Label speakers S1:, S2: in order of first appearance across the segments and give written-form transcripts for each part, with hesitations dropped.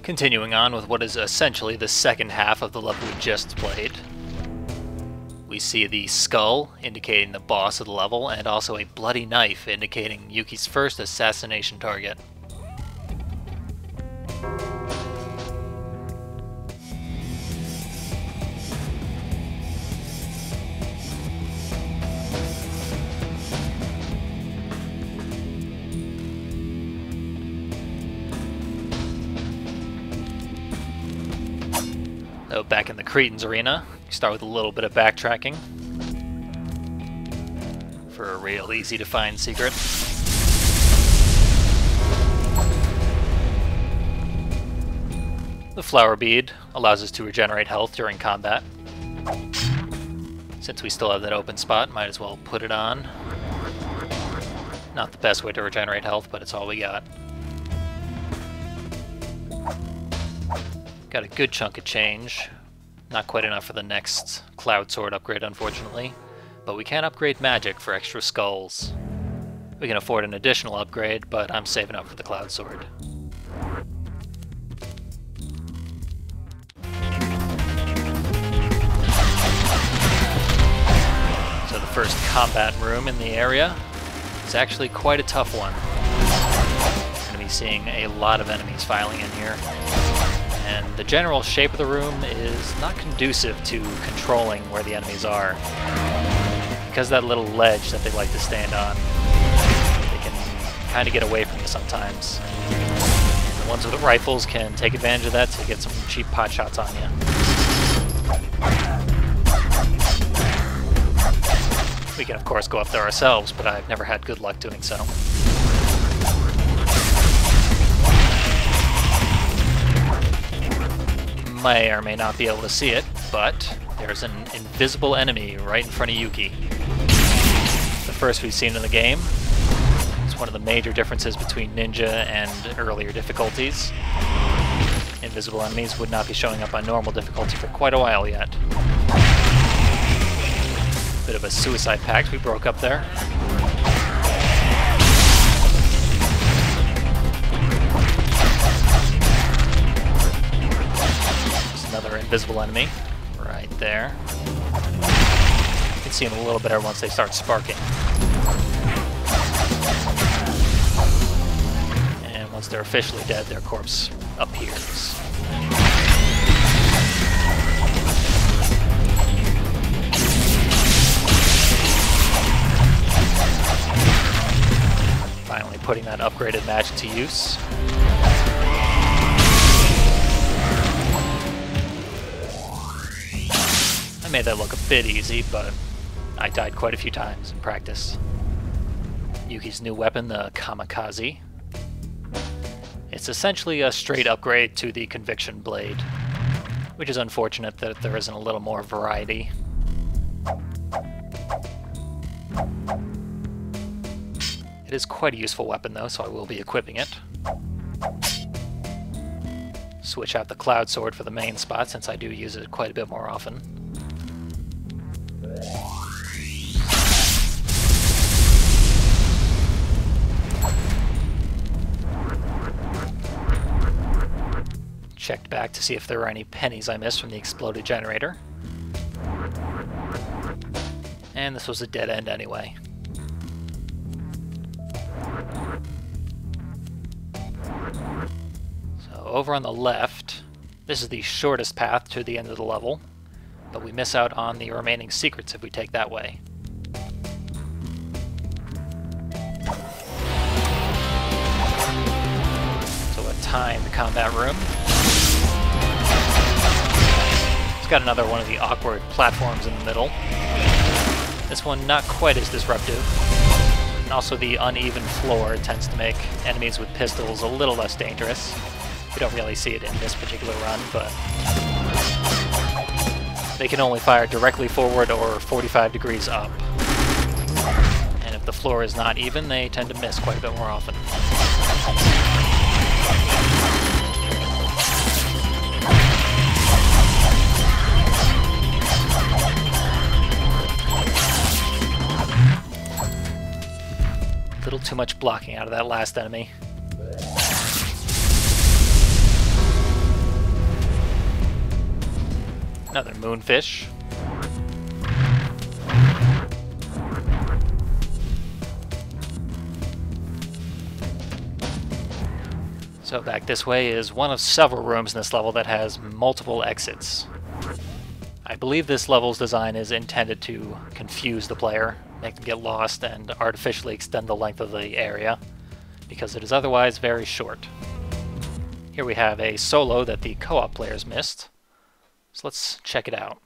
S1: Continuing on with what is essentially the second half of the level we just played. We see the skull, indicating the boss of the level, and also a bloody knife, indicating Yuki's first assassination target. So back in the Cretans arena, you start with a little bit of backtracking for a real easy to find secret. The flower bead allows us to regenerate health during combat. Since we still have that open spot, might as well put it on. Not the best way to regenerate health, but it's all we got. Got a good chunk of change. Not quite enough for the next Cloud Sword upgrade, unfortunately. But we can upgrade magic for extra skulls. We can afford an additional upgrade, but I'm saving up for the Cloud Sword. So the first combat room in the area is actually quite a tough one. We're going to be seeing a lot of enemies filing in here. And the general shape of the room is not conducive to controlling where the enemies are. Because of that little ledge that they like to stand on, they can kind of get away from you sometimes. The ones with the rifles can take advantage of that to get some cheap pot shots on you. We can of course go up there ourselves, but I've never had good luck doing so. May or may not be able to see it, but there's an invisible enemy right in front of Yuki. The first we've seen in the game. It's one of the major differences between Ninja and earlier difficulties. Invisible enemies would not be showing up on normal difficulty for quite a while yet. Bit of a suicide pact we broke up there. Another invisible enemy right there. You can see them a little better once they start sparking. And once they're officially dead, their corpse appears. Finally putting that upgraded magic to use. I made that look a bit easy, but I died quite a few times in practice. Yuki's new weapon, the Kamikaze. It's essentially a straight upgrade to the Conviction Blade, which is unfortunate that there isn't a little more variety. It is quite a useful weapon though, so I will be equipping it. Switch out the Cloud Sword for the main spot, since I do use it quite a bit more often. Checked back to see if there were any pennies I missed from the exploded generator. And this was a dead end anyway. So over on the left, this is the shortest path to the end of the level, but we miss out on the remaining secrets if we take that way. So a timed combat room. It's got another one of the awkward platforms in the middle. This one not quite as disruptive. And also the uneven floor tends to make enemies with pistols a little less dangerous. We don't really see it in this particular run, but they can only fire directly forward or 45 degrees up. And if the floor is not even, they tend to miss quite a bit more often. A little too much blocking out of that last enemy. Another moonfish. So back this way is one of several rooms in this level that has multiple exits. I believe this level's design is intended to confuse the player, make them get lost, and artificially extend the length of the area, because it is otherwise very short. Here we have a solo that the co-op players missed, so let's check it out.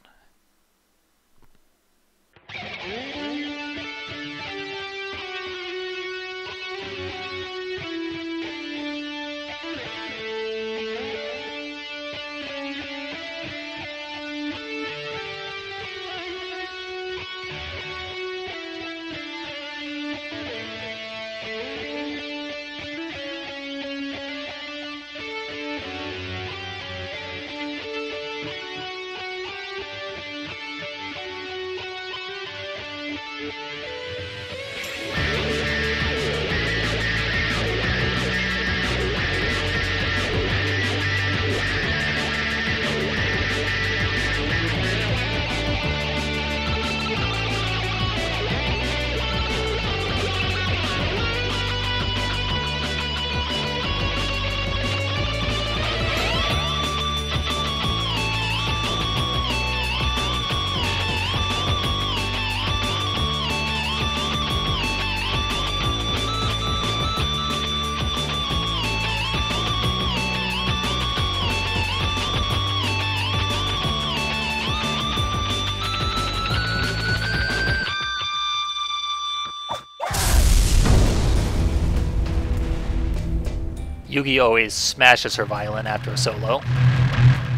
S1: Yuki always smashes her violin after a solo,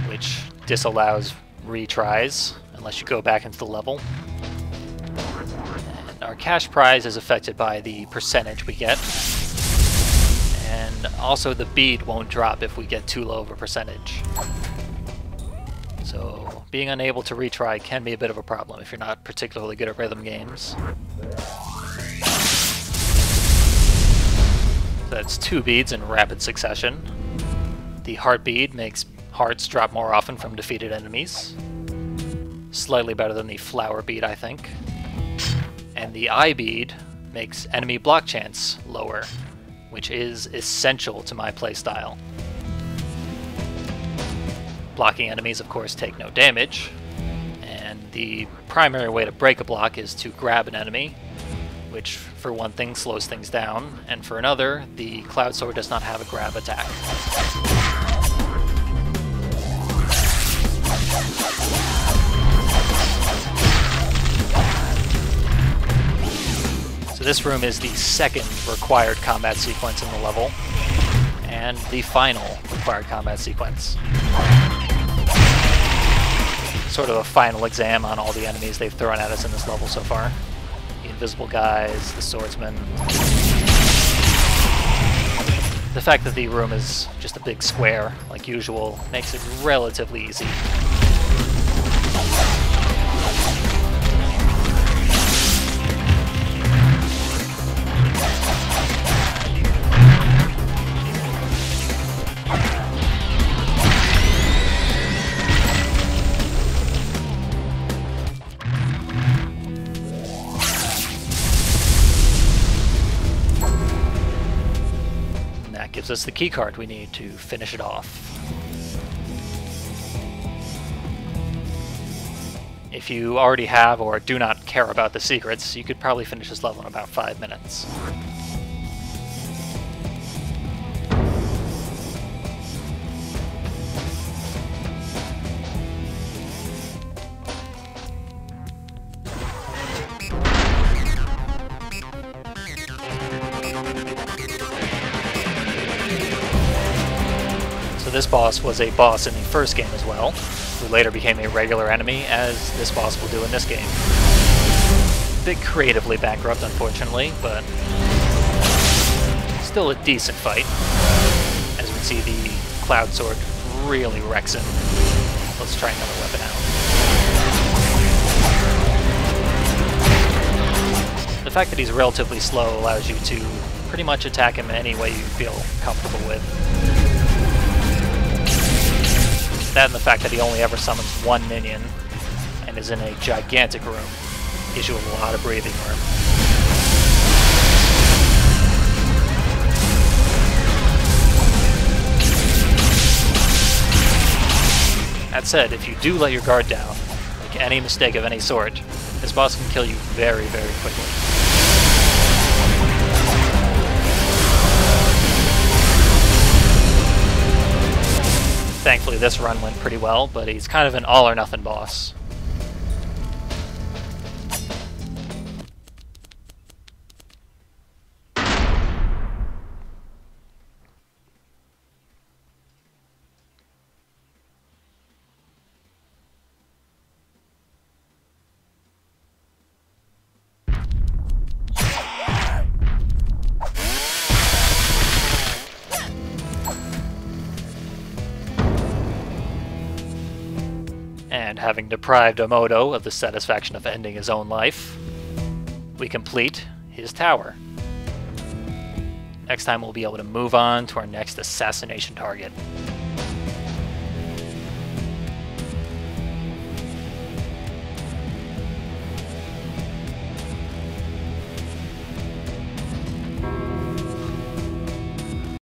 S1: which disallows retries unless you go back into the level. And our cash prize is affected by the percentage we get, and also the bead won't drop if we get too low of a percentage. So being unable to retry can be a bit of a problem if you're not particularly good at rhythm games. That's 2 beads in rapid succession. The heart bead makes hearts drop more often from defeated enemies. Slightly better than the flower bead, I think. And the eye bead makes enemy block chance lower, which is essential to my playstyle. Blocking enemies, of course, take no damage, and the primary way to break a block is to grab an enemy, which for one thing slows things down, and for another, the Cloud Sword does not have a grab attack. So this room is the second required combat sequence in the level, and the final required combat sequence. Sort of a final exam on all the enemies they've thrown at us in this level so far. The invisible guys, the swordsman. The fact that the room is just a big square, like usual, makes it relatively easy. Gives us the key card we need to finish it off. If you already have or do not care about the secrets, you could probably finish this level in about 5 minutes. This boss was a boss in the first game as well, who later became a regular enemy, as this boss will do in this game. A bit creatively bankrupt, unfortunately, but still a decent fight. As we see, the Cloud Sword really wrecks him. Let's try another weapon out. The fact that he's relatively slow allows you to pretty much attack him any way you feel comfortable with. That and the fact that he only ever summons one minion and is in a gigantic room gives you a lot of breathing room. That said, if you do let your guard down, make any mistake of any sort, this boss can kill you very, very quickly. Thankfully this run went pretty well, but he's kind of an all-or-nothing boss. And having deprived Ömödö of the satisfaction of ending his own life, we complete his tower. Next time we'll be able to move on to our next assassination target.